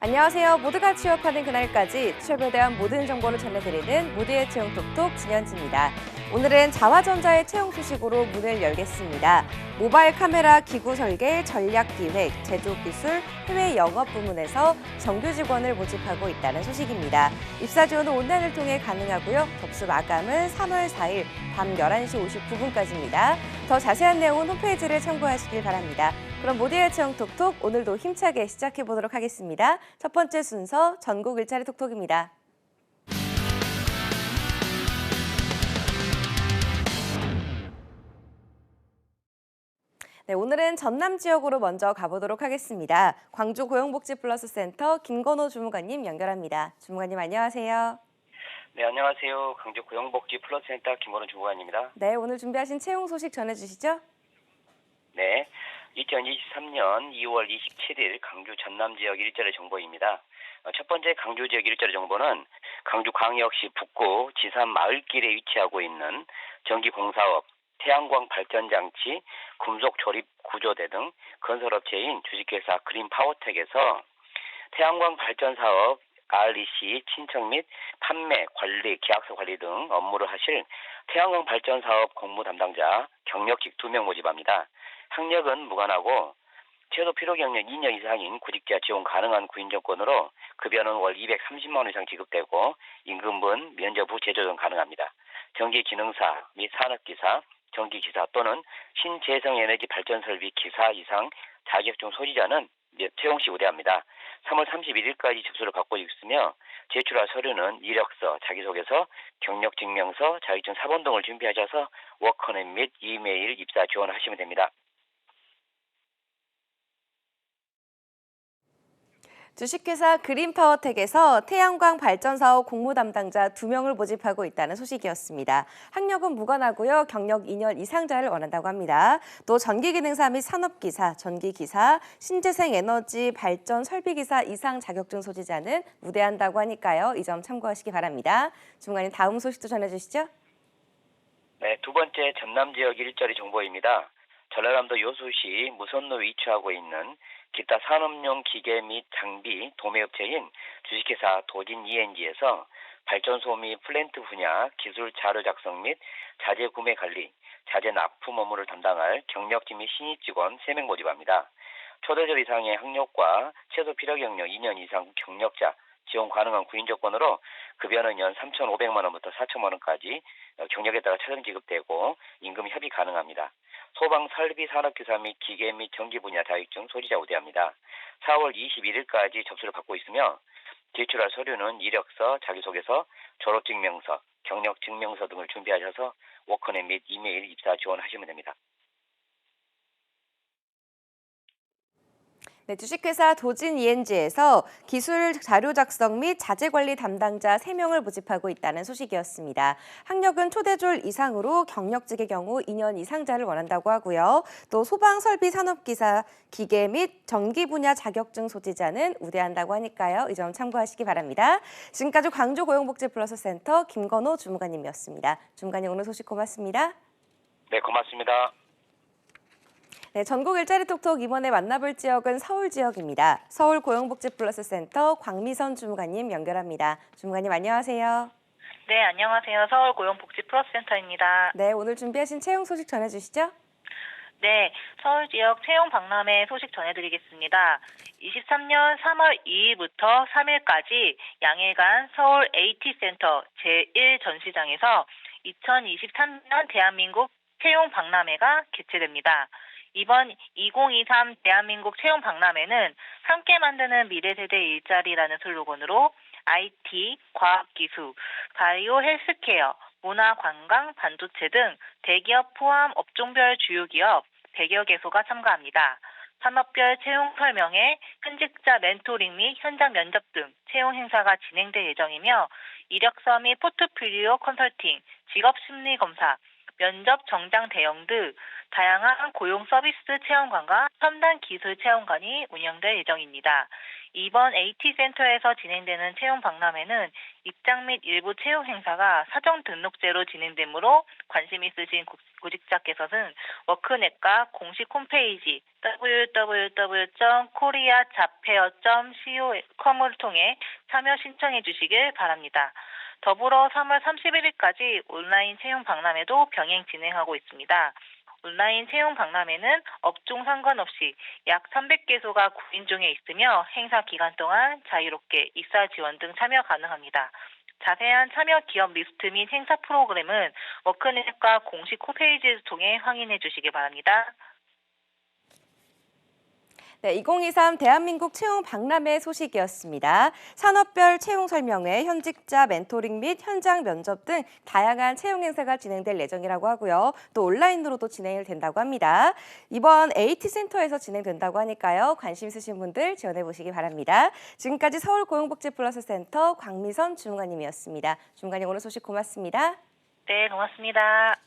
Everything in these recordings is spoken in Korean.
안녕하세요. 모두가 취업하는 그날까지 취업에 대한 모든 정보를 전해드리는 모두의 채용 톡톡 진현지입니다. 오늘은 자화전자의 채용 소식으로 문을 열겠습니다. 모바일 카메라 기구 설계, 전략 기획, 제조 기술, 해외 영업 부문에서 정규 직원을 모집하고 있다는 소식입니다. 입사 지원은 온라인을 통해 가능하고요. 접수 마감은 3월 4일 밤 11시 59분까지입니다. 더 자세한 내용은 홈페이지를 참고하시길 바랍니다. 그럼 모두의 채용 톡톡 오늘도 힘차게 시작해 보도록 하겠습니다. 첫 번째 순서 전국 일자리 톡톡입니다. 네, 오늘은 전남 지역으로 먼저 가보도록 하겠습니다. 광주 고용복지플러스센터 김건호 주무관님 연결합니다. 주무관님 안녕하세요. 네, 안녕하세요. 강주 고용복지 플러스센터 김원훈 주무관입니다. 네, 오늘 준비하신 채용 소식 전해주시죠. 네, 2023년 2월 27일 강주 전남 지역 일자리 정보입니다. 첫 번째 강주 지역 일자리 정보는 강주광역시 북구 지산 마을길에 위치하고 있는 전기공사업, 태양광 발전장치, 금속 조립 구조대 등 건설업체인 주식회사 그린파워텍에서 태양광 발전 사업 REC 신청 및 판매, 관리, 계약서 관리 등 업무를 하실 태양광 발전 사업 공무 담당자 경력직 2명 모집합니다. 학력은 무관하고 최소 필요 경력 2년 이상인 구직자 지원 가능한 구인 조건으로 급여는 월 230만 원 이상 지급되고 임금은 면접 후 재조정 가능합니다. 전기기능사 및 산업기사, 전기기사 또는 신재생에너지 발전설비 기사 이상 자격증 소지자는 채용 시 우대합니다. 3월 31일까지 접수를 받고 있으며 제출할 서류는 이력서, 자기소개서, 경력증명서, 자격증 사본 등을 준비하셔서 워커넷 및 이메일 입사 지원하시면 됩니다. 주식회사 그린파워텍에서 태양광 발전 사업 공무 담당자 2명을 모집하고 있다는 소식이었습니다. 학력은 무관하고요. 경력 2년 이상자를 원한다고 합니다. 또 전기기능사 및 산업기사, 전기기사, 신재생 에너지 발전 설비기사 이상 자격증 소지자는 우대한다고 하니까요. 이 점 참고하시기 바랍니다. 주무관님 다음 소식도 전해주시죠. 네, 두 번째 전남 지역 일자리 정보입니다. 전라남도 여수시 무선로에 위치하고 있는 기타 산업용 기계 및 장비 도매업체인 주식회사 도진 ENG에서 발전소 및 플랜트 분야 기술 자료 작성 및 자재 구매 관리, 자재 납품 업무를 담당할 경력직 및 신입 직원 3명 모집합니다. 초대절 이상의 학력과 최소 필요 경력 2년 이상 경력자 지원 가능한 구인 조건으로 급여는 연 3,500만 원부터 4천만 원까지 경력에 따라 차등 지급되고 임금 협의 가능합니다. 소방 설비 산업기사 및 기계 및 전기 분야 자격증 소지자 우대합니다. 4월 21일까지 접수를 받고 있으며 제출할 서류는 이력서, 자기소개서, 졸업증명서, 경력증명서 등을 준비하셔서 워커넷 및 이메일 입사 지원하시면 됩니다. 네, 주식회사 도진 ENG에서 기술 자료 작성 및 자재 관리 담당자 3명을 모집하고 있다는 소식이었습니다. 학력은 초대졸 이상으로 경력직의 경우 2년 이상자를 원한다고 하고요. 또 소방 설비 산업기사, 기계 및 전기 분야 자격증 소지자는 우대한다고 하니까요. 이 점 참고하시기 바랍니다. 지금까지 광주 고용복지플러스센터 김건호 주무관님이었습니다. 주무관님 오늘 소식 고맙습니다. 네, 고맙습니다. 네, 전국 일자리 톡톡 이번에 만나볼 지역은 서울 지역입니다. 서울 고용복지플러스센터 광미선 주무관님 연결합니다. 주무관님 안녕하세요. 네, 안녕하세요. 서울 고용복지 플러스센터입니다. 네, 오늘 준비하신 채용 소식 전해주시죠. 네, 서울 지역 채용 박람회 소식 전해드리겠습니다. 23년 3월 2일부터 3일까지 양일간 서울 AT센터 제1전시장에서 2023년 대한민국 채용 박람회가 개최됩니다. 이번 2023 대한민국 채용 박람회는 함께 만드는 미래세대 일자리라는 슬로건으로 IT, 과학기술, 바이오 헬스케어, 문화관광, 반도체 등 대기업 포함 업종별 주요 기업 100여 개소가 참가합니다. 산업별 채용 설명회, 현직자 멘토링 및 현장 면접 등 채용 행사가 진행될 예정이며 이력서 및 포트폴리오 컨설팅, 직업 심리 검사, 면접 정장 대형등 다양한 고용 서비스 체험관과 첨단 기술 체험관이 운영될 예정입니다. 이번 AT센터에서 진행되는 체험 박람회는 입장 및 일부 채용 행사가 사전 등록제로 진행되므로 관심 있으신 구직자께서는 워크넷과 공식 홈페이지 www.koreajob-fair.co.com을 통해 참여 신청해 주시길 바랍니다. 더불어 3월 31일까지 온라인 채용 박람회도 병행 진행하고 있습니다. 온라인 채용 박람회는 업종 상관없이 약 300개소가 구인중에 있으며 행사 기간 동안 자유롭게 입사 지원 등 참여 가능합니다. 자세한 참여 기업 리스트 및 행사 프로그램은 워크넷과 공식 홈페이지를 통해 확인해 주시기 바랍니다. 네, 2023 대한민국 채용 박람회 소식이었습니다. 산업별 채용 설명회, 현직자 멘토링 및 현장 면접 등 다양한 채용 행사가 진행될 예정이라고 하고요. 또 온라인으로도 진행이 된다고 합니다. 이번 AT센터에서 진행된다고 하니까요. 관심 있으신 분들 지원해 보시기 바랍니다. 지금까지 서울고용복지플러스센터 광미선 주무관님이었습니다. 주무관님 오늘 소식 고맙습니다. 네, 고맙습니다.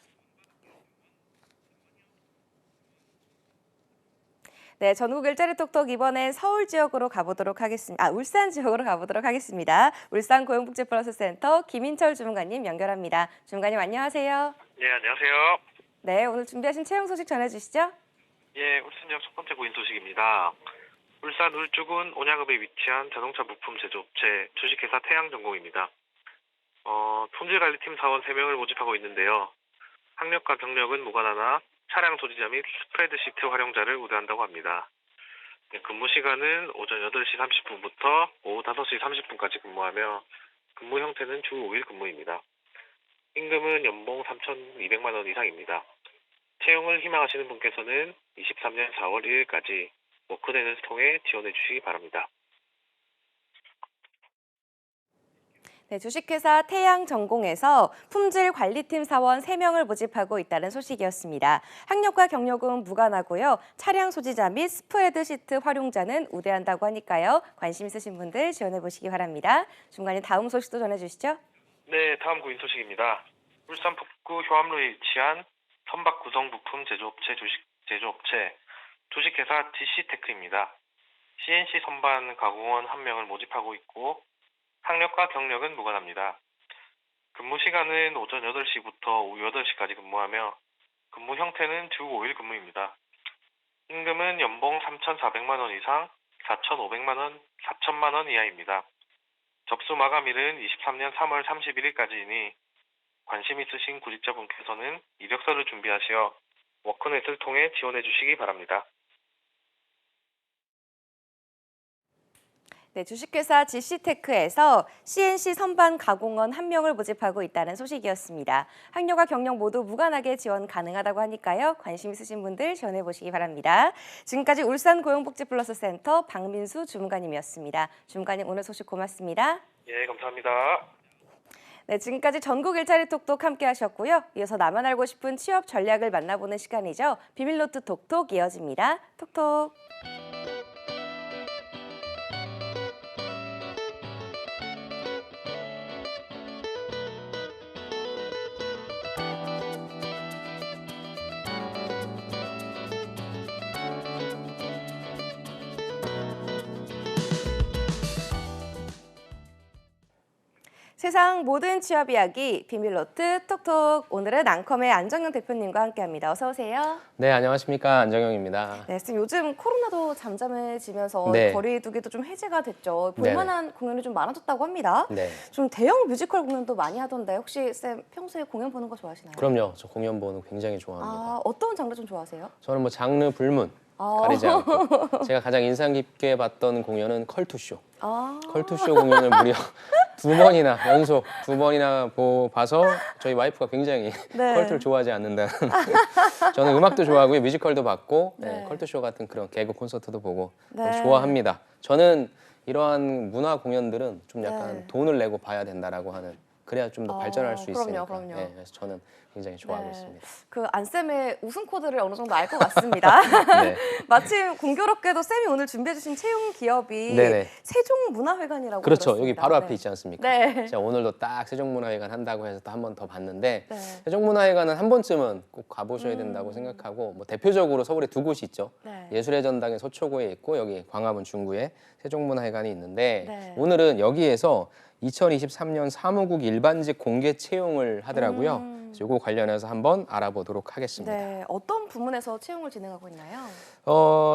네, 전국 일자리 톡톡 이번엔 서울 지역으로 가보도록 하겠습니다. 울산 지역으로 가보도록 하겠습니다. 울산 고용복지플러스센터 김인철 주무관님 연결합니다. 주무관님 안녕하세요. 네, 안녕하세요. 네, 오늘 준비하신 채용 소식 전해주시죠. 예, 울산역 첫 번째 고인 소식입니다. 울산 울주군 온양읍에 위치한 자동차 부품 제조업체 주식회사 태양전공입니다. 품질관리팀 사원 3명을 모집하고 있는데요. 학력과 경력은 무관하나 차량 소지자 및 스프레드 시트 활용자를 우대한다고 합니다. 네, 근무 시간은 오전 8시 30분부터 오후 5시 30분까지 근무하며 근무 형태는 주 5일 근무입니다. 임금은 연봉 3,200만 원 이상입니다. 채용을 희망하시는 분께서는 23년 4월 1일까지 워크넷을 통해 지원해 주시기 바랍니다. 네, 주식회사 태양전공에서 품질관리팀 사원 3명을 모집하고 있다는 소식이었습니다. 학력과 경력은 무관하고요. 차량 소지자 및 스프레드 시트 활용자는 우대한다고 하니까요. 관심 있으신 분들 지원해 보시기 바랍니다. 중간에 다음 소식도 전해주시죠. 네, 다음 고인 소식입니다. 울산 북구 효암로에 위치한 선박 구성 부품 제조업체 주식회사 DC테크입니다. CNC 선반 가공원 1명을 모집하고 있고 학력과 경력은 무관합니다. 근무 시간은 오전 8시부터 오후 8시까지 근무하며 근무 형태는 주 5일 근무입니다. 임금은 연봉 3,400만 원 이상 4,500만 원 이하입니다. 접수 마감일은 23년 3월 31일까지이니 관심 있으신 구직자분께서는 이력서를 준비하시어 워크넷을 통해 지원해 주시기 바랍니다. 네, 주식회사 GC테크에서 CNC 선반 가공원 1명을 모집하고 있다는 소식이었습니다. 학력과 경력 모두 무관하게 지원 가능하다고 하니까요. 관심 있으신 분들 지원해 보시기 바랍니다. 지금까지 울산 고용복지플러스센터 박민수 주무관님이었습니다. 주무관님 오늘 소식 고맙습니다. 예, 감사합니다. 네, 지금까지 전국 일자리 톡톡 함께 하셨고요. 이어서 나만 알고 싶은 취업 전략을 만나보는 시간이죠. 비밀노트 톡톡 이어집니다. 톡톡. 세상 모든 취업 이야기 비밀노트 톡톡. 오늘은 앙컴의 안정영 대표님과 함께합니다. 어서 오세요. 네, 안녕하십니까. 안정영입니다. 네, 선생님 요즘 코로나도 잠잠해지면서 네. 거리두기도 좀 해제가 됐죠. 볼만한 공연이 좀 많아졌다고 합니다. 네. 좀 대형 뮤지컬 공연도 많이 하던데 혹시 쌤 평소에 공연 보는 거 좋아하시나요? 그럼요. 저 공연 보는 거 굉장히 좋아합니다. 아, 어떤 장르 좀 좋아하세요? 저는 뭐 장르 불문 가리지 않고 제가 가장 인상 깊게 봤던 공연은 컬투쇼. 컬투쇼 공연을 무려 2번이나 연속 2번이나 봐서 저희 와이프가 굉장히 네. 컬투를 좋아하지 않는다는. 저는 음악도 좋아하고요, 뮤지컬도 봤고 네. 컬투쇼 같은 그런 개그 콘서트도 보고 네. 좋아합니다. 저는 이러한 문화 공연들은 좀 약간 네. 돈을 내고 봐야 된다라고 하는 그래야 좀 더 발전할 수 있으니까. 그럼요. 네, 그래서 저는 굉장히 좋아하고 네. 있습니다. 그 안쌤의 우승 코드를 어느 정도 알 것 같습니다. 네. 마침 공교롭게도 쌤이 오늘 준비해주신 채용 기업이 네네. 세종문화회관이라고 그렇죠. 들었습니다. 여기 바로 앞에 네. 있지 않습니까? 네. 제가 오늘도 딱 세종문화회관 한다고 해서 또 한 번 더 봤는데 네. 세종문화회관은 한 번쯤은 꼭 가보셔야 된다고 생각하고 뭐 대표적으로 서울에 두 곳이 있죠. 네. 예술의 전당에 서초구에 있고 여기 광화문 중구에 세종문화회관이 있는데 네. 오늘은 여기에서 2023년 사무국 일반직 공개 채용을 하더라고요. 그래서 이거 관련해서 한번 알아보도록 하겠습니다. 네. 어떤 부문에서 채용을 진행하고 있나요?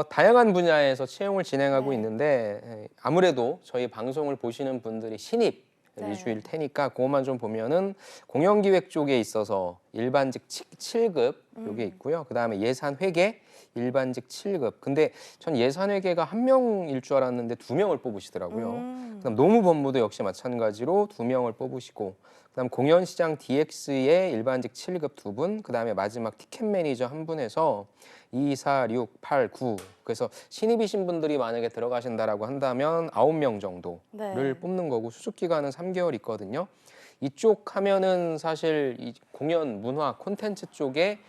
다양한 분야에서 채용을 진행하고 네. 있는데 아무래도 저희 방송을 보시는 분들이 신입 네. 위주일 테니까 그것만 좀 보면은 공연기획 쪽에 있어서 일반직 7급 요게 있고요. 그다음에 예산회계 일반직 7급. 근데 전 예산회계가 한 명일 줄 알았는데 두 명을 뽑으시더라고요. 그다음 노무법무도 역시 마찬가지로 두 명을 뽑으시고 그다음 공연시장 DX의 일반직 7급 두 분, 그다음에 마지막 티켓 매니저 한 분에서 2, 4, 6, 8, 9. 그래서 신입이신 분들이 만약에 들어가신다라고 한다면 9명 정도를 네. 뽑는 거고 수습 기간은 3개월 있거든요. 이쪽 하면은 사실 이 공연 문화 콘텐츠 쪽에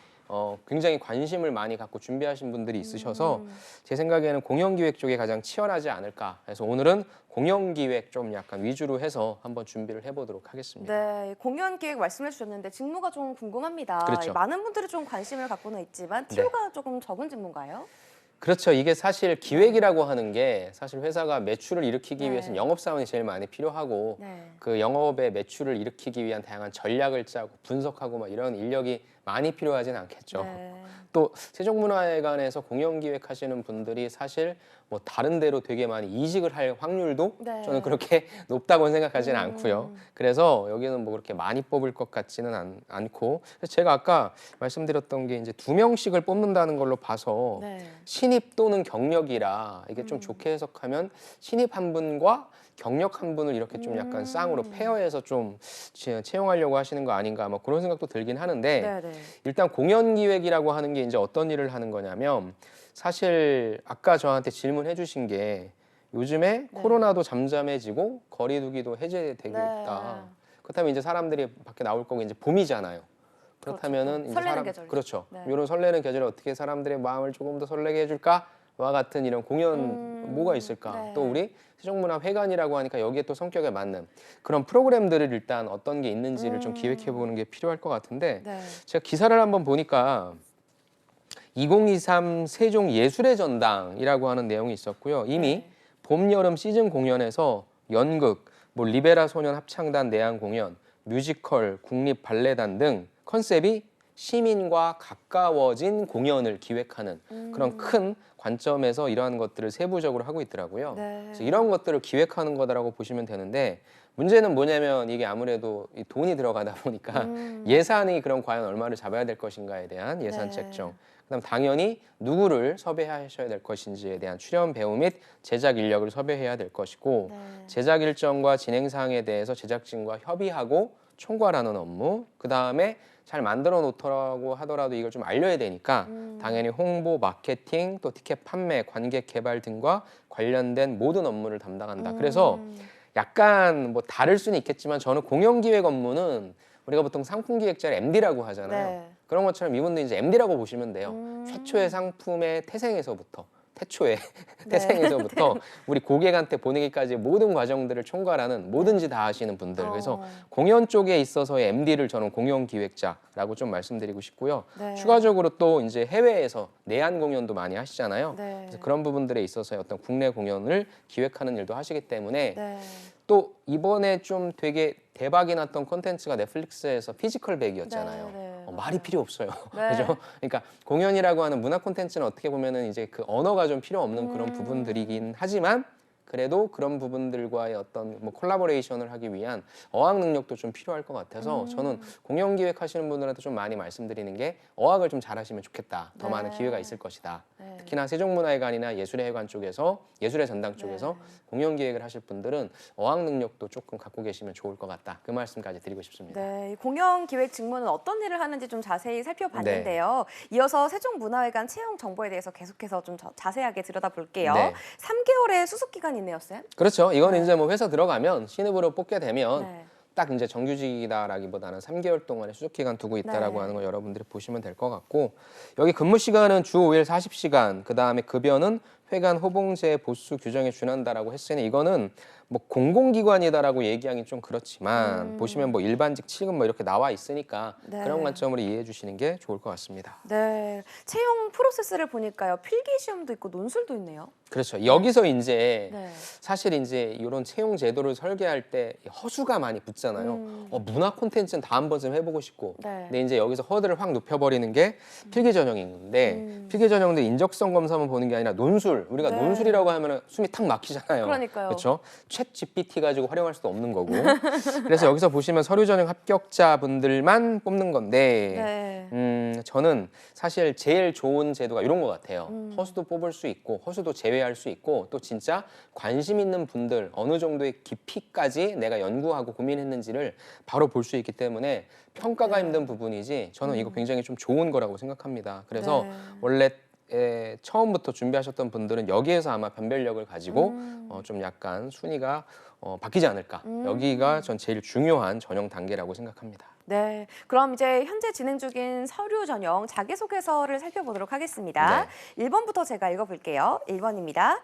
굉장히 관심을 많이 갖고 준비하신 분들이 있으셔서 제 생각에는 공연기획 쪽에 가장 치열하지 않을까 해서 오늘은 공연기획 좀 약간 위주로 해서 한번 준비를 해보도록 하겠습니다. 네, 공연 기획 말씀해 주셨는데 직무가 좀 궁금합니다. 그렇죠. 많은 분들이 좀 관심을 갖고는 있지만 티오가 조금 적은 직무인가요? 그렇죠. 이게 사실 기획이라고 하는 게 사실 회사가 매출을 일으키기 네. 위해서는 영업사원이 제일 많이 필요하고 네. 그 영업의 매출을 일으키기 위한 다양한 전략을 짜고 분석하고 막 이런 인력이 많이 필요하진 않겠죠. 네. 또 세종문화회관에서 공연기획하시는 분들이 사실 뭐 다른 데로 되게 많이 이직을 할 확률도 네. 저는 그렇게 높다고 생각하지는 않고요. 그래서 여기는 뭐 그렇게 많이 뽑을 것 같지는 않고 그래서 제가 아까 말씀드렸던 게 이제 2명씩을 뽑는다는 걸로 봐서 네. 신입 또는 경력이라 이게 좀 좋게 해석하면 신입 한 분과 경력 한 분을 이렇게 좀 약간 쌍으로 페어해서 좀 채용하려고 하시는 거 아닌가 뭐 그런 생각도 들긴 하는데 네, 네. 일단 공연 기획이라고 하는 게 이제 어떤 일을 하는 거냐면 사실 아까 저한테 질문해 주신 게 요즘에 코로나도 잠잠해지고 거리두기도 해제되고 네. 있다. 그렇다면 이제 사람들이 밖에 나올 거고 이제 봄이잖아요. 그렇다면은 이제 설레는 계절이죠. 그렇죠. 네. 이런 설레는 계절에 어떻게 사람들의 마음을 조금 더 설레게 해줄까와 같은 이런 공연 뭐가 있을까? 네. 또 우리 세종문화회관이라고 하니까 여기에 또 성격에 맞는 그런 프로그램들을 일단 어떤 게 있는지를 좀 기획해 보는 게 필요할 것 같은데 네. 제가 기사를 한번 보니까 2023 세종 예술의 전당이라고 하는 내용이 있었고요. 이미 네. 봄, 여름 시즌 공연에서 연극, 뭐 리베라 소년 합창단 내한 공연, 뮤지컬, 국립 발레단 등 컨셉이 시민과 가까워진 공연을 기획하는 그런 큰 관점에서 이러한 것들을 세부적으로 하고 있더라고요. 네. 그래서 이런 것들을 기획하는 거다라고 보시면 되는데 문제는 뭐냐면 이게 아무래도 이 돈이 들어가다 보니까 예산이 그럼 과연 얼마를 잡아야 될 것인가에 대한 예산 네. 책정. 그다음 당연히 누구를 섭외하셔야 될 것인지에 대한 출연 배우 및 제작 인력을 섭외해야 될 것이고 네. 제작 일정과 진행 사항에 대해서 제작진과 협의하고 총괄하는 업무. 그다음에 잘 만들어 놓더라고 하더라도 이걸 좀 알려야 되니까 당연히 홍보, 마케팅, 또 티켓 판매, 관객 개발 등과 관련된 모든 업무를 담당한다. 그래서 약간 뭐 다를 수는 있겠지만 저는 공연기획 업무는 우리가 보통 상품기획자를 MD라고 하잖아요. 네. 그런 것처럼 이분도 이제 MD라고 보시면 돼요. 최초의 상품의 태생에서부터 태생에서부터 우리 고객한테 보내기까지 모든 과정들을 총괄하는 뭐든지 다 하시는 분들. 그래서 공연 쪽에 있어서의 MD를 저는 공연기획자라고 좀 말씀드리고 싶고요. 네. 추가적으로 또 이제 해외에서 내한 공연도 많이 하시잖아요. 네. 그래서 그런 부분들에 있어서의 어떤 국내 공연을 기획하는 일도 하시기 때문에 네. 또 이번에 좀 되게 대박이 났던 콘텐츠가 넷플릭스에서 피지컬백이었잖아요. 네, 네, 말이 필요 없어요. 네. 그죠? 그러니까 공연이라고 하는 문화 콘텐츠는 어떻게 보면은 이제 그 언어가 좀 필요 없는 그런 부분들이긴 하지만 그래도 그런 부분들과의 어떤 뭐 콜라보레이션을 하기 위한 어학 능력도 좀 필요할 것 같아서 저는 공연 기획하시는 분들한테 좀 많이 말씀드리는 게 어학을 좀 잘하시면 좋겠다. 더 네. 많은 기회가 있을 것이다. 네. 특히나 세종문화회관이나 예술의 회관 쪽에서 예술의 전당 쪽에서 공연 기획을 하실 분들은 어학 능력도 조금 갖고 계시면 좋을 것 같다. 그 말씀까지 드리고 싶습니다. 네, 이 공연 기획 직무는 어떤 일을 하는지 좀 자세히 살펴봤는데요. 이어서 세종문화회관 채용 정보에 대해서 계속해서 좀 자세하게 들여다볼게요. 네. 3개월의 수습 기간이 있네요, 쌤. 그렇죠. 이건 이제 뭐 회사 들어가면 신입으로 뽑게 되면 네. 딱 이제 정규직이다라기보다는 3개월 동안의 수습 기간 두고 있다라고 네. 하는 걸 여러분들이 보시면 될 것 같고, 여기 근무 시간은 주 5일 40시간, 그다음에 급여는 회관 호봉제 보수 규정에 준한다라고 했으니 이거는 뭐 공공기관이다라고 얘기하기는 좀 그렇지만 보시면 뭐 일반직 7급 뭐 이렇게 나와 있으니까 네. 그런 관점으로 이해해 주시는 게 좋을 것 같습니다. 네, 채용 프로세스를 보니까요. 필기 시험도 있고 논술도 있네요. 그렇죠. 여기서 이제 네. 사실 이제 이런 채용 제도를 설계할 때 허수가 많이 붙잖아요. 문화 콘텐츠는 다 한 번쯤 해보고 싶고, 네. 근데 이제 여기서 허들을 확 높여버리는 게 필기 전형인데 필기 전형도 인적성 검사만 보는 게 아니라 논술. 우리가 네. 논술이라고 하면 숨이 탁 막히잖아요. 그러니까요. 그렇죠. 챗 GPT 가지고 활용할 수도 없는 거고. 그래서 여기서 보시면 서류 전형 합격자분들만 뽑는 건데. 네. 저는 사실 제일 좋은 제도가 이런 것 같아요. 허수도 뽑을 수 있고 허수도 제외할 수 있고 또 진짜 관심 있는 분들 어느 정도의 깊이까지 내가 연구하고 고민했는지를 바로 볼 수 있기 때문에 평가가 네. 힘든 부분이지 저는 이거 굉장히 좀 좋은 거라고 생각합니다. 그래서 네. 원래 처음부터 준비하셨던 분들은 여기에서 아마 변별력을 가지고 좀 약간 순위가 바뀌지 않을까. 여기가 전 제일 중요한 전형 단계라고 생각합니다. 네, 그럼 이제 현재 진행 중인 서류 전형 자기소개서를 살펴보도록 하겠습니다. 1번부터 제가 읽어볼게요. 1번입니다.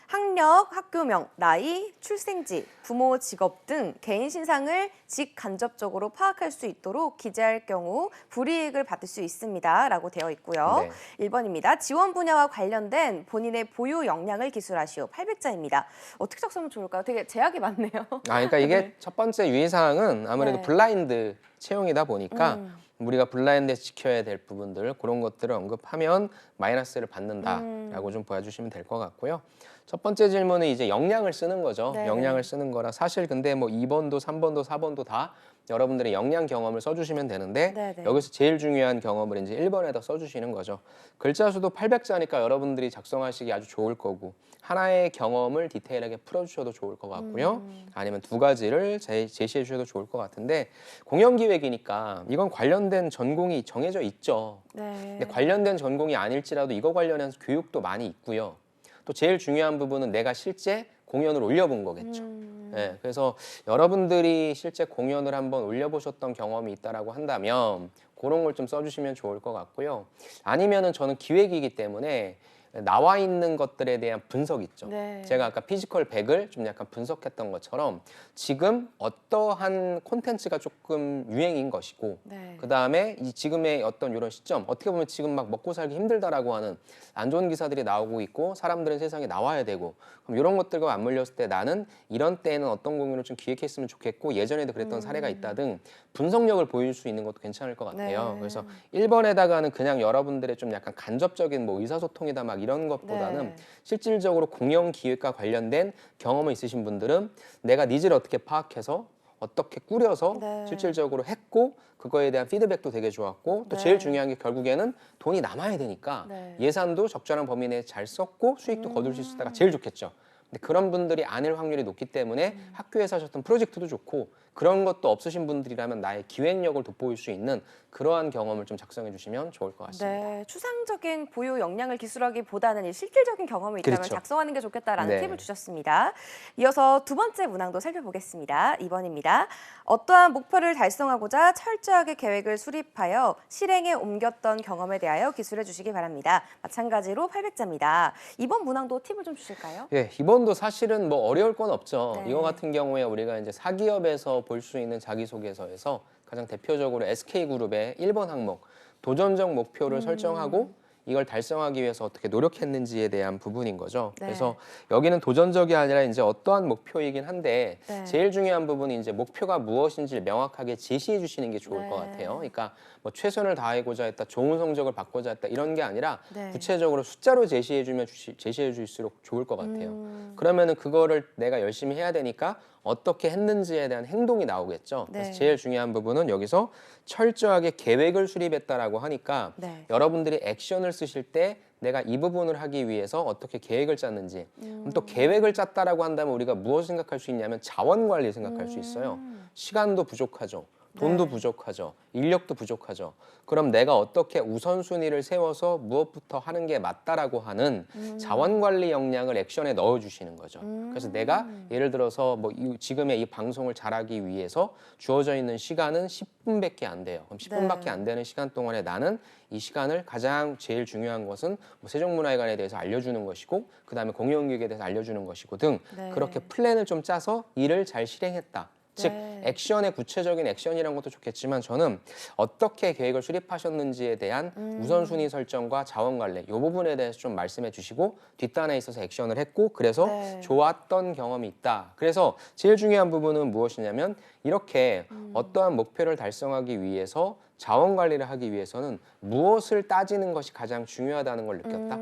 학력, 학교명, 나이, 출생지, 부모 직업 등 개인 신상을 직간접적으로 파악할 수 있도록 기재할 경우 불이익을 받을 수 있습니다. 라고 되어 있고요. 네. 1번입니다. 지원 분야와 관련된 본인의 보유 역량을 기술하시오. 800자입니다. 어떻게 작성하면 좋을까요? 되게 제약이 많네요. 그러니까 이게 네. 첫 번째 유의사항은 아무래도 네. 블라인드 채용이다 보니까 우리가 블라인드에서 지켜야 될 부분들 그런 것들을 언급하면 마이너스를 받는다라고 좀 보여주시면 될 것 같고요. 첫 번째 질문은 이제 역량을 쓰는 거죠. 네. 역량을 쓰는 거라 사실 근데 뭐 2번도 3번도 4번도 다 여러분들의 역량 경험을 써주시면 되는데 네, 네. 여기서 제일 중요한 경험을 이제 1번에다 써주시는 거죠. 글자 수도 800자니까 여러분들이 작성하시기 아주 좋을 거고 하나의 경험을 디테일하게 풀어주셔도 좋을 것 같고요. 아니면 두 가지를 제시해 주셔도 좋을 것 같은데 공연기획이니까 이건 관련된 전공이 정해져 있죠. 네. 근데 관련된 전공이 아닐지라도 이거 관련해서 교육도 많이 있고요. 또 제일 중요한 부분은 내가 실제 공연을 올려본 거겠죠. 네, 그래서 여러분들이 실제 공연을 한번 올려보셨던 경험이 있다라고 한다면 그런 걸 좀 써주시면 좋을 것 같고요. 아니면은 저는 기획이기 때문에 나와 있는 것들에 대한 분석 있죠. 네. 제가 아까 피지컬 100을 좀 약간 분석했던 것처럼 지금 어떠한 콘텐츠가 조금 유행인 것이고 네. 그다음에 이 지금의 어떤 이런 시점 어떻게 보면 지금 막 먹고 살기 힘들다라고 하는 안 좋은 기사들이 나오고 있고 사람들은 세상에 나와야 되고 그럼 이런 것들과 맞물렸을 때 나는 이런 때에는 어떤 공연을 좀 기획했으면 좋겠고 예전에도 그랬던 사례가 있다 등 분석력을 보여줄 수 있는 것도 괜찮을 것 같아요. 네. 그래서 1번에다가는 그냥 여러분들의 좀 약간 간접적인 뭐 의사소통이다 막 이런 것보다는 네. 실질적으로 공연 기획과 관련된 경험이 있으신 분들은 내가 니즈를 어떻게 파악해서 어떻게 꾸려서 네. 실질적으로 했고 그거에 대한 피드백도 되게 좋았고 또 네. 제일 중요한 게 결국에는 돈이 남아야 되니까 네. 예산도 적절한 범위 내에 잘 썼고 수익도 거둘 수 있었다가 제일 좋겠죠. 근데 그런 분들이 아닐 확률이 높기 때문에 학교에서 하셨던 프로젝트도 좋고 그런 것도 없으신 분들이라면 나의 기획력을 돋보일 수 있는 그러한 경험을 좀 작성해 주시면 좋을 것 같습니다. 네, 추상적인 보유 역량을 기술하기보다는 이 실질적인 경험이 있다면 그렇죠. 작성하는 게 좋겠다라는 네. 팁을 주셨습니다. 이어서 두 번째 문항도 살펴보겠습니다. 2번입니다. 어떠한 목표를 달성하고자 철저하게 계획을 수립하여 실행에 옮겼던 경험에 대하여 기술해 주시기 바랍니다. 마찬가지로 800자입니다. 이번 문항도 팁을 좀 주실까요? 예, 이번도 사실은 뭐 어려울 건 없죠. 네. 이거 같은 경우에 우리가 이제 사기업에서 볼 수 있는 자기소개서에서 가장 대표적으로 SK그룹의 1번 항목 도전적 목표를 설정하고 이걸 달성하기 위해서 어떻게 노력했는지에 대한 부분인 거죠. 네. 그래서 여기는 도전적이 아니라 이제 어떠한 목표이긴 한데 네. 제일 중요한 부분이 이제 목표가 무엇인지를 명확하게 제시해 주시는 게 좋을 네. 것 같아요. 그러니까 뭐 최선을 다하고자 했다, 좋은 성적을 받고자 했다 이런 게 아니라 네. 구체적으로 숫자로 제시해 줄수록 좋을 것 같아요. 그러면은 그거를 내가 열심히 해야 되니까 어떻게 했는지에 대한 행동이 나오겠죠. 네. 그래서 제일 중요한 부분은 여기서 철저하게 계획을 수립했다라고 하니까 네. 여러분들이 액션을 쓰실 때 내가 이 부분을 하기 위해서 어떻게 계획을 짰는지 그럼 또 계획을 짰다라고 한다면 우리가 무엇을 생각할 수 있냐면 자원 관리 생각할 수 있어요. 시간도 부족하죠. 돈도 네. 부족하죠. 인력도 부족하죠. 그럼 내가 어떻게 우선순위를 세워서 무엇부터 하는 게 맞다라고 하는 자원관리 역량을 액션에 넣어주시는 거죠. 그래서 내가 예를 들어서 뭐 지금의 이 방송을 잘하기 위해서 주어져 있는 시간은 10분밖에 안 돼요. 그럼 10분밖에 네. 안 되는 시간 동안에 나는 이 시간을 가장 제일 중요한 것은 뭐 세종문화회관에 대해서 알려주는 것이고 그다음에 공연기획에 대해서 알려주는 것이고 등 네. 그렇게 플랜을 좀 짜서 일을 잘 실행했다. 즉 네. 액션의 구체적인 액션이란 것도 좋겠지만 저는 어떻게 계획을 수립하셨는지에 대한 우선순위 설정과 자원관리 이 부분에 대해서 좀 말씀해 주시고 뒷단에 있어서 액션을 했고 그래서 네. 좋았던 경험이 있다. 그래서 제일 중요한 부분은 무엇이냐면 이렇게 어떠한 목표를 달성하기 위해서 자원관리를 하기 위해서는 무엇을 따지는 것이 가장 중요하다는 걸 느꼈다.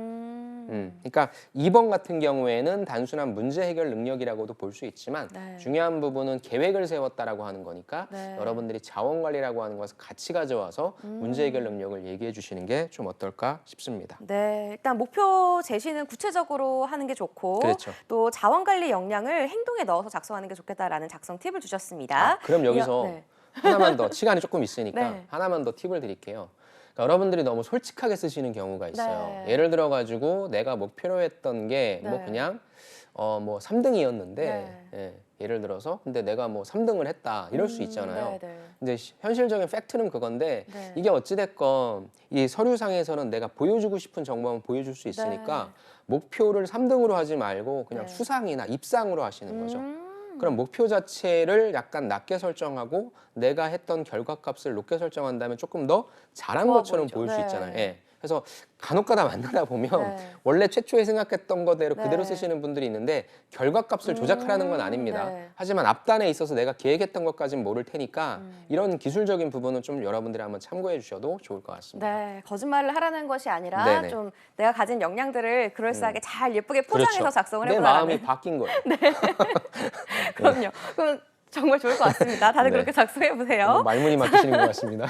그러니까 2번 같은 경우에는 단순한 문제 해결 능력이라고도 볼 수 있지만 네. 중요한 부분은 계획을 세웠다라고 하는 거니까 네. 여러분들이 자원관리라고 하는 것을 같이 가져와서 문제 해결 능력을 얘기해 주시는 게 좀 어떨까 싶습니다. 네, 일단 목표 제시는 구체적으로 하는 게 좋고 그렇죠. 또 자원관리 역량을 행동에 넣어서 작성하는 게 좋겠다라는 작성 팁을 주셨습니다. 아, 그럼 여기서 네. 하나만 더 시간이 조금 있으니까 네. 하나만 더 팁을 드릴게요. 그러니까 여러분들이 너무 솔직하게 쓰시는 경우가 있어요. 네. 예를 들어 가지고 내가 목표로 했던 게 뭐 네. 그냥 뭐 3등이었는데 네. 예를 들어서 근데 내가 뭐 3등을 했다 이럴 수 있잖아요. 네, 네. 근데 현실적인 팩트는 그건데 네. 이게 어찌됐건 이 서류상에서는 내가 보여주고 싶은 정보만 보여줄 수 있으니까 목표를 3등으로 하지 말고 그냥 네. 수상이나 입상으로 하시는 거죠. 그럼 목표 자체를 약간 낮게 설정하고 내가 했던 결과값을 높게 설정한다면 조금 더 잘한 좋아 것처럼 보이죠. 보일 수 네. 있잖아요. 예. 그래서 간혹가다 만나다 보면 네. 원래 최초에 생각했던 거대로 네. 그대로 쓰시는 분들이 있는데 결과값을 조작하라는 건 아닙니다. 네. 하지만 앞단에 있어서 내가 계획했던 것까지는 모를 테니까 이런 기술적인 부분은 좀 여러분들이 한번 참고해 주셔도 좋을 것 같습니다. 네, 거짓말을 하라는 것이 아니라 네네. 좀 내가 가진 역량들을 그럴싸하게 잘 예쁘게 포장해서 그렇죠. 작성을 내 해보라는. 마음이 바뀐 거예요. 그럼요. 그럼 정말 좋을 것 같습니다. 다들 네. 그렇게 작성해 너무 보세요. 말문이 막히시는 것 같습니다.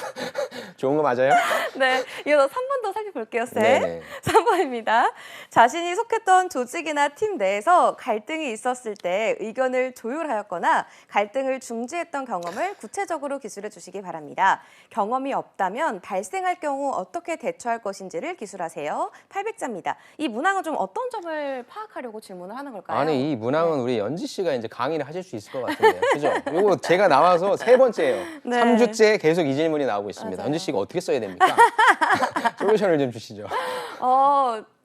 좋은 거 맞아요? 네, 이어서 3번 더 살펴볼게요, 쌤. 네네. 3번입니다. 자신이 속했던 조직이나 팀 내에서 갈등이 있었을 때 의견을 조율하였거나 갈등을 중지했던 경험을 구체적으로 기술해 주시기 바랍니다. 경험이 없다면 발생할 경우 어떻게 대처할 것인지를 기술하세요. 800자입니다. 이 문항은 좀 어떤 점을 파악하려고 질문을 하는 걸까요? 아니 이 문항은 우리 연지 씨가 이제 강의를 하실 수 있을 것 같은데요. 그죠? 이거 제가 나와서 3번째예요. 네. 3주째 계속 이 질문이 나오고 있습니다. 맞아요. 연지 씨가 어떻게 써야 됩니까? 솔루션을 좀 주시죠.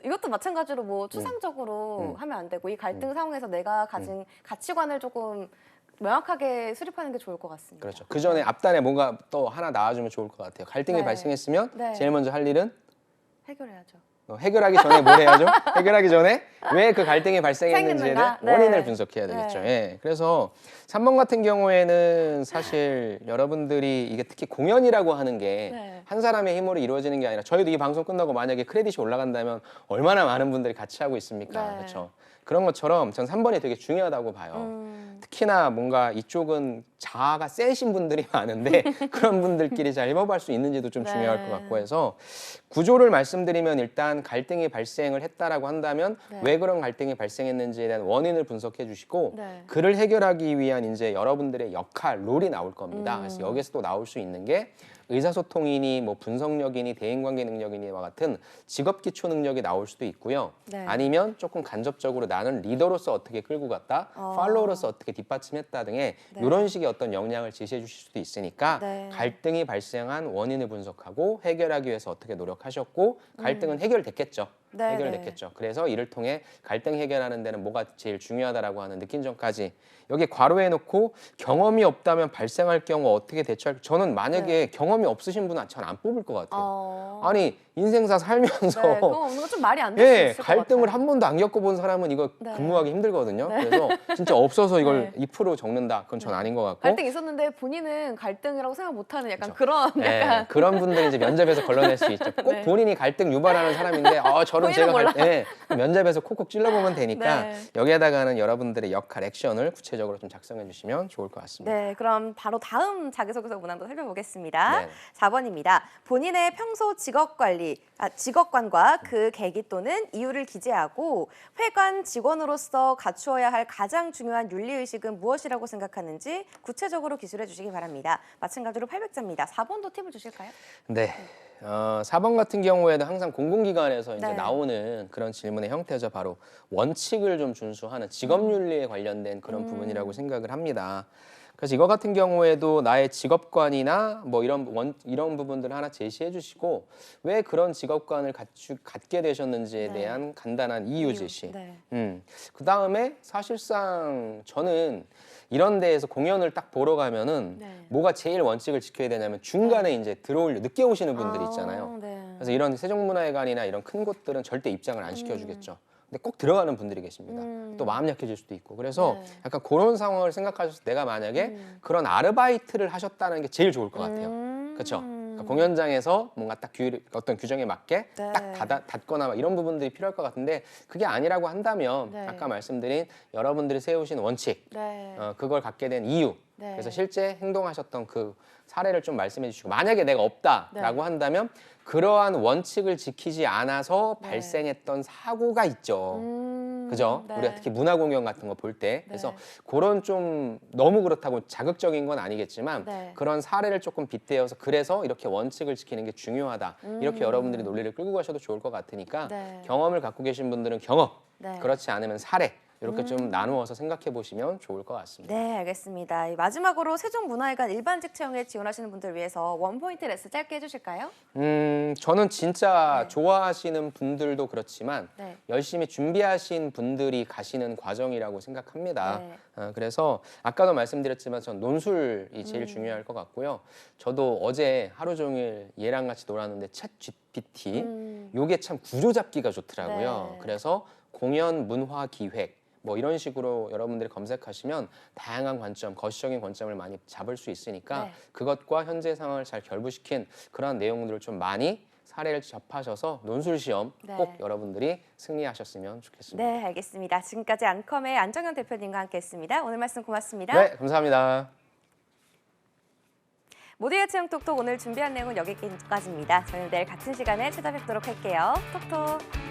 이것도 마찬가지로 뭐 추상적으로 하면 안 되고 이 갈등 상황에서 내가 가진 가치관을 조금 명확하게 수립하는 게 좋을 것 같습니다. 그렇죠. 그 전에 앞단에 뭔가 또 하나 나와주면 좋을 것 같아요. 갈등이 네. 발생했으면 네. 제일 먼저 할 일은 해결해야죠. 해결하기 전에 뭘 해야죠? 해결하기 전에 왜 그 갈등이 발생했는지에 생겼는가? 대한 원인을 네. 분석해야 되겠죠. 네. 예. 그래서 3번 같은 경우에는 사실 여러분들이 이게 특히 공연이라고 하는 게 네. 한 사람의 힘으로 이루어지는 게 아니라 저희도 이 방송 끝나고 만약에 크레딧이 올라간다면 얼마나 많은 분들이 같이 하고 있습니까? 네. 그렇죠. 그런 것처럼 전 3번이 되게 중요하다고 봐요. 특히나 뭔가 이쪽은 자아가 세신 분들이 많은데 그런 분들끼리 잘 협업할 수 있는지도 좀 네. 중요할 것 같고 해서 구조를 말씀드리면 일단 갈등이 발생을 했다라고 한다면 네. 왜 그런 갈등이 발생했는지에 대한 원인을 분석해 주시고 네. 그를 해결하기 위한 이제 여러분들의 역할, 롤이 나올 겁니다. 그래서 여기서 또 나올 수 있는 게 의사소통이니 뭐 분석력이니 대인관계 능력이니와 같은 직업 기초 능력이 나올 수도 있고요. 네. 아니면 조금 간접적으로 나는 리더로서 어떻게 끌고 갔다, 팔로워로서 어떻게 뒷받침했다 등의 네. 이런 식의 어떤 역량을 제시해 주실 수도 있으니까 네. 갈등이 발생한 원인을 분석하고 해결하기 위해서 어떻게 노력하셨고 갈등은 해결됐겠죠. 네, 해결됐겠죠. 그래서 이를 통해 갈등 해결하는 데는 뭐가 제일 중요하다라고 하는 느낀 점까지 여기 괄호해 놓고 경험이 없다면 발생할 경우 어떻게 대처할 저는 만약에 경험이 없으신 분은 전 안 뽑을 것 같아요. 아니 인생사 살면서 네, 그거 좀 말이 안 될 수 예, 있을 것 갈등을 같아요. 한 번도 안 겪어본 사람은 이거 네. 근무하기 힘들거든요. 그래서 진짜 없어서 이걸 네. 2% 적는다. 그건 전 아닌 것 같고. 갈등이 있었는데 본인은 갈등이라고 생각 못하는 약간 그렇죠. 그런 예, 약간 그런 분들이 이제 면접에서 걸러낼 수 있죠. 꼭 네. 본인이 갈등 유발하는 사람인데 저는 본인은 제가 몰라. 면접에서 콕콕 찔러보면 되니까 네. 여기에다가는 여러분들의 역할, 액션을 구체적으로 좀 작성해 주시면 좋을 것 같습니다. 네, 그럼 바로 다음 자기소개서 문항도 살펴보겠습니다. 네. 4번입니다. 본인의 평소 직업 관리 직업관과 그 계기 또는 이유를 기재하고 회관 직원으로서 갖추어야 할 가장 중요한 윤리의식은 무엇이라고 생각하는지 구체적으로 기술해 주시기 바랍니다. 마찬가지로 800자입니다. 4번도 팁을 주실까요? 네. 4번 같은 경우에도 항상 공공기관에서 이제 네. 나오는 그런 질문의 형태죠. 바로 원칙을 좀 준수하는 직업윤리에 관련된 그런 부분이라고 생각을 합니다. 그래서 이거 같은 경우에도 나의 직업관이나 뭐 이런 부분들을 하나 제시해 주시고 왜 그런 직업관을 갖게 되셨는지에 네. 대한 간단한 이유 제시. 네. 그 다음에 사실상 저는 이런 데에서 공연을 딱 보러 가면은 네. 뭐가 제일 원칙을 지켜야 되냐면 중간에 이제 늦게 오시는 분들 있잖아요. 네. 그래서 이런 세종문화회관이나 이런 큰 곳들은 절대 입장을 안 시켜주겠죠. 근데 꼭 들어가는 분들이 계십니다. 또 마음 약해질 수도 있고. 그래서 네. 약간 그런 상황을 생각하셔서 내가 만약에 그런 아르바이트를 하셨다는 게 제일 좋을 것 같아요. 그렇죠? 그러니까 공연장에서 뭔가 딱 어떤 규정에 맞게 네. 딱 닫거나 막 이런 부분들이 필요할 것 같은데 그게 아니라고 한다면 네. 아까 말씀드린 여러분들이 세우신 원칙, 네. 그걸 갖게 된 이유, 네. 그래서 실제 행동하셨던 그 사례를 좀 말씀해 주시고 만약에 내가 없다라고 네. 한다면 그러한 원칙을 지키지 않아서 네. 발생했던 사고가 있죠. 그죠? 네. 우리가 특히 문화공연 같은 거 볼 때. 네. 그래서 그런 좀 너무 그렇다고 자극적인 건 아니겠지만 네. 그런 사례를 조금 빗대어서 그래서 이렇게 원칙을 지키는 게 중요하다. 이렇게 여러분들이 논리를 끌고 가셔도 좋을 것 같으니까 네. 경험을 갖고 계신 분들은 경험, 네. 그렇지 않으면 사례 이렇게 좀 나누어서 생각해 보시면 좋을 것 같습니다. 네, 알겠습니다. 마지막으로 세종문화회관 일반직 채용에 지원하시는 분들 위해서 원포인트 레슨 짧게 해주실까요? 저는 진짜 네. 좋아하시는 분들도 그렇지만 네. 열심히 준비하신 분들이 가시는 과정이라고 생각합니다. 네. 그래서 아까도 말씀드렸지만 전 논술이 제일 중요할 것 같고요. 저도 어제 하루 종일 얘랑 같이 놀았는데 챗 GPT 요게 참 구조 잡기가 좋더라고요. 네. 그래서 공연 문화 기획 뭐 이런 식으로 여러분들이 검색하시면 다양한 관점, 거시적인 관점을 많이 잡을 수 있으니까 네. 그것과 현재 상황을 잘 결부시킨 그런 내용들을 좀 많이 사례를 접하셔서 논술 시험 네. 꼭 여러분들이 승리하셨으면 좋겠습니다. 네, 알겠습니다. 지금까지 안컴의 안정현 대표님과 함께했습니다. 오늘 말씀 고맙습니다. 네, 감사합니다. 모두의 채용 톡톡 오늘 준비한 내용은 여기까지입니다. 저희는 내일 같은 시간에 찾아뵙도록 할게요. 톡톡.